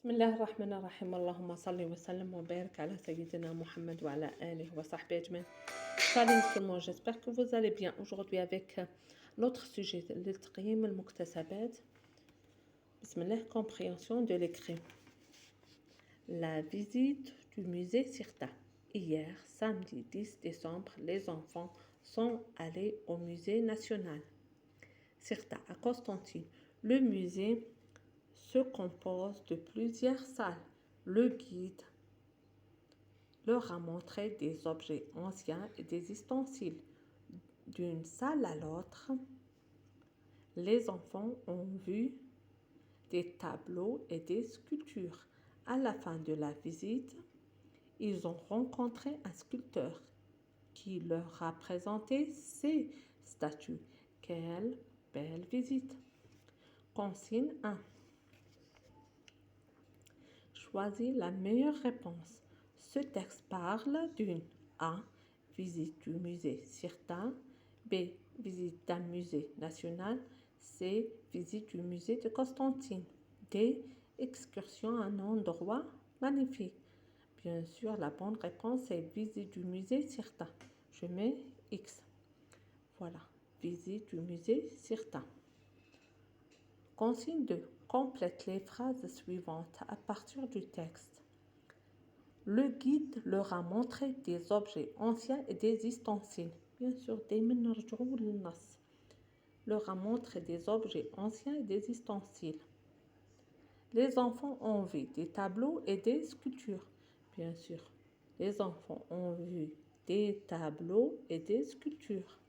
بسم الله الرحمن الرحيم اللهم صل وسلم وبارك على سيدنا Mohammed وعلى آله وصحبه أجمعين. Salut tout le monde, j'espère que vous allez bien aujourd'hui avec notre sujet, le تقييم المكتسبات. Bismillah, compréhension de l'écrit. La visite du musée Sirta. Hier, samedi 10 décembre, les enfants sont allés au musée national Sirta à Constantine. Le musée se compose de plusieurs salles. Le guide leur a montré des objets anciens et des ustensiles. D'une salle à l'autre, les enfants ont vu des tableaux et des sculptures. À la fin de la visite, ils ont rencontré un sculpteur qui leur a présenté ses statues. Quelle belle visite! Consigne 1. Choisis la meilleure réponse. Ce texte parle d'une A. Visite du musée Sirta. B. Visite d'un musée national. C. Visite du musée de Constantine. D. Excursion à un endroit magnifique. Bien sûr, la bonne réponse est visite du musée Sirta. Je mets X. Voilà, visite du musée Sirta. Consigne 2. Complète les phrases suivantes à partir du texte. Le guide leur a montré des objets anciens et des ustensiles. Bien sûr, leur a montré des objets anciens et des ustensiles. Les enfants ont vu des tableaux et des sculptures. Bien sûr, les enfants ont vu des tableaux et des sculptures.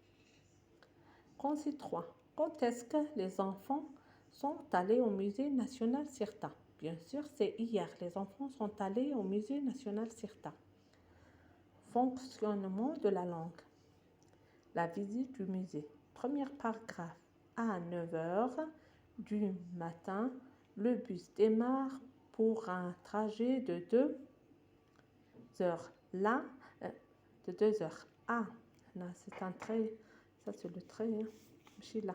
Consigne 3. Quand est-ce que les enfants sont allés au musée national Sirta? Bien sûr, c'est hier. Les enfants sont allés au musée national Sirta. Fonctionnement de la langue. La visite du musée. Premier paragraphe. À 9 h du matin, le bus démarre pour un trajet de 2 heures. Là, de 2 heures. Ah, là, c'est un trait. Ça, c'est le trait. Hein. Je suis là.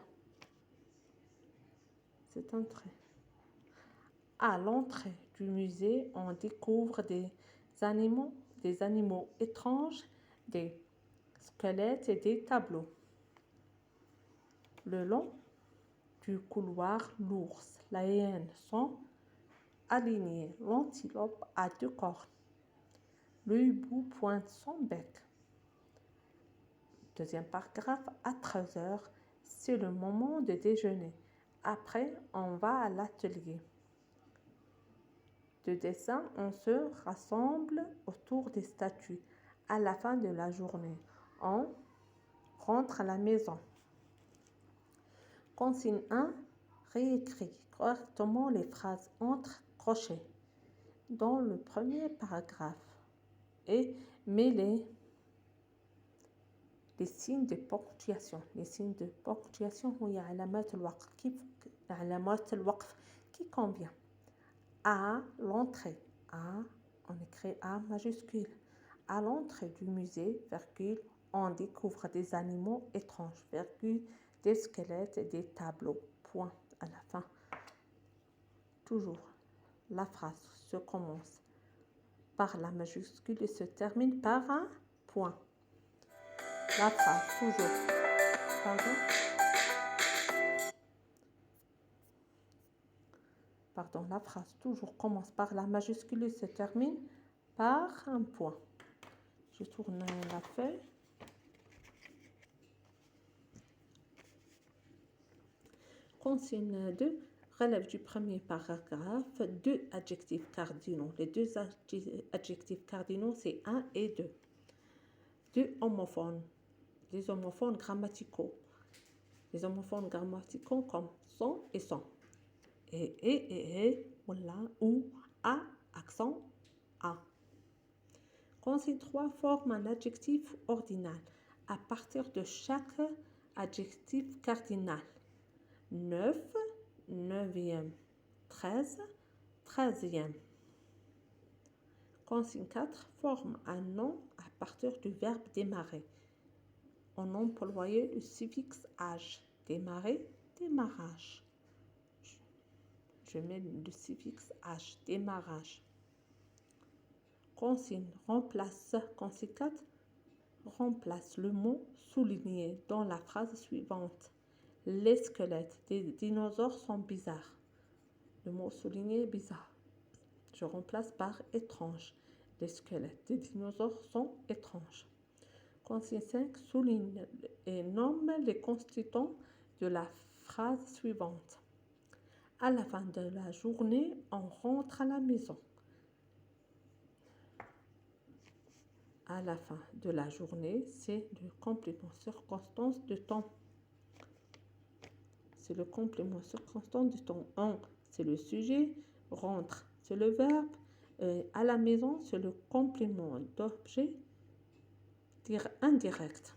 C'est un trait. À l'entrée du musée, on découvre des animaux étranges, des squelettes et des tableaux. Le long du couloir, l'ours, la hyène sont alignés. L'antilope a 2 cornes. Le hibou pointe son bec. Deuxième paragraphe, à 13 h, c'est le moment de déjeuner. Après, on va à l'atelier de dessin, on se rassemble autour des statues. À la fin de la journée, on rentre à la maison. Consigne 1. Réécris correctement les phrases entre crochets dans le premier paragraphe et mets les signes de ponctuation. Les signes de ponctuation, il y a علامات الوقف qui convient. À l'entrée, on écrit A majuscule. À l'entrée du musée, virgule, on découvre des animaux étranges, virgule, des squelettes et des tableaux, point à la fin. Toujours, la phrase se commence par la majuscule et se termine par un point. La phrase, toujours. Pardon, la phrase toujours commence par la majuscule et se termine par un point. Je tourne la feuille. Consigne 2 relève du premier paragraphe 2 adjectifs cardinaux. Les 2 adjectifs cardinaux, c'est 1 et 2. 2 homophones. Les homophones grammaticaux. Les homophones grammaticaux comme sont et sont. Et, voilà, ou, à, accent, à. Consigne 3 forme un adjectif ordinal à partir de chaque adjectif cardinal. 9, 9e, 13, 13e. Consigne 4 forme un nom à partir du verbe démarrer. On employait le suffixe âge. Démarrer, démarrage. je mets le suffixe H, démarrage. Consigne, remplace, consigne 4, remplace le mot souligné dans la phrase suivante. Les squelettes des dinosaures sont bizarres. Le mot souligné est bizarre. Je remplace par étrange. Les squelettes des dinosaures sont étranges. Consigne 5, souligne et nomme les constituants de la phrase suivante. À la fin de la journée, on rentre à la maison. À la fin de la journée, c'est le complément circonstance de temps. C'est le complément circonstance du temps. On, c'est le sujet. Rentre, c'est le verbe. À la maison, c'est le complément d'objet indirect.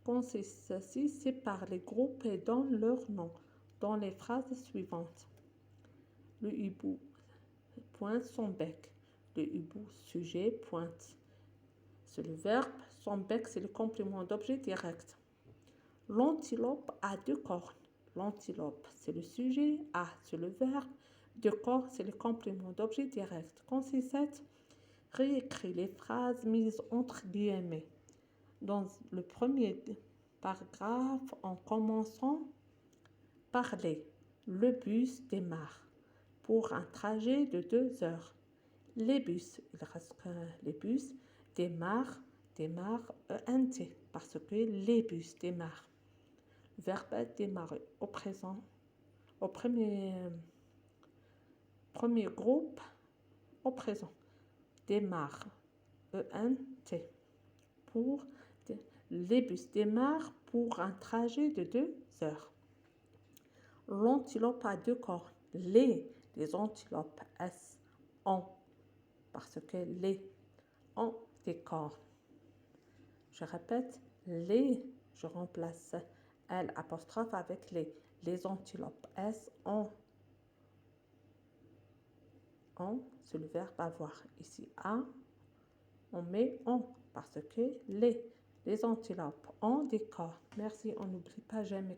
Consiste ainsi, sépare les groupes et donne leur nom dans les phrases suivantes. Le hibou pointe son bec. Le hibou sujet pointe. C'est le verbe. Son bec, c'est le complément d'objet direct. L'antilope a 2 cornes. L'antilope, c'est le sujet. A, c'est le verbe. 2 cornes, c'est le complément d'objet direct. Conseil 7. Réécris les phrases mises entre guillemets. Dans le premier paragraphe, en commençant par le bus démarre pour un trajet de 2 heures. Les bus, il reste que les bus démarrent ENT parce que les bus démarrent. Verbe démarrer au présent, au premier groupe, au présent. Démarre ENT pour les bus démarrent pour un trajet de 2 heures. L'antilope a 2 cornes. Les antilopes S ont parce que les ont des cornes. Je répète, je remplace L apostrophe avec les antilopes S ont, c'est le verbe avoir. Ici, A, on met ont parce que les antilopes ont des cornes. Merci, on n'oublie pas, j'aime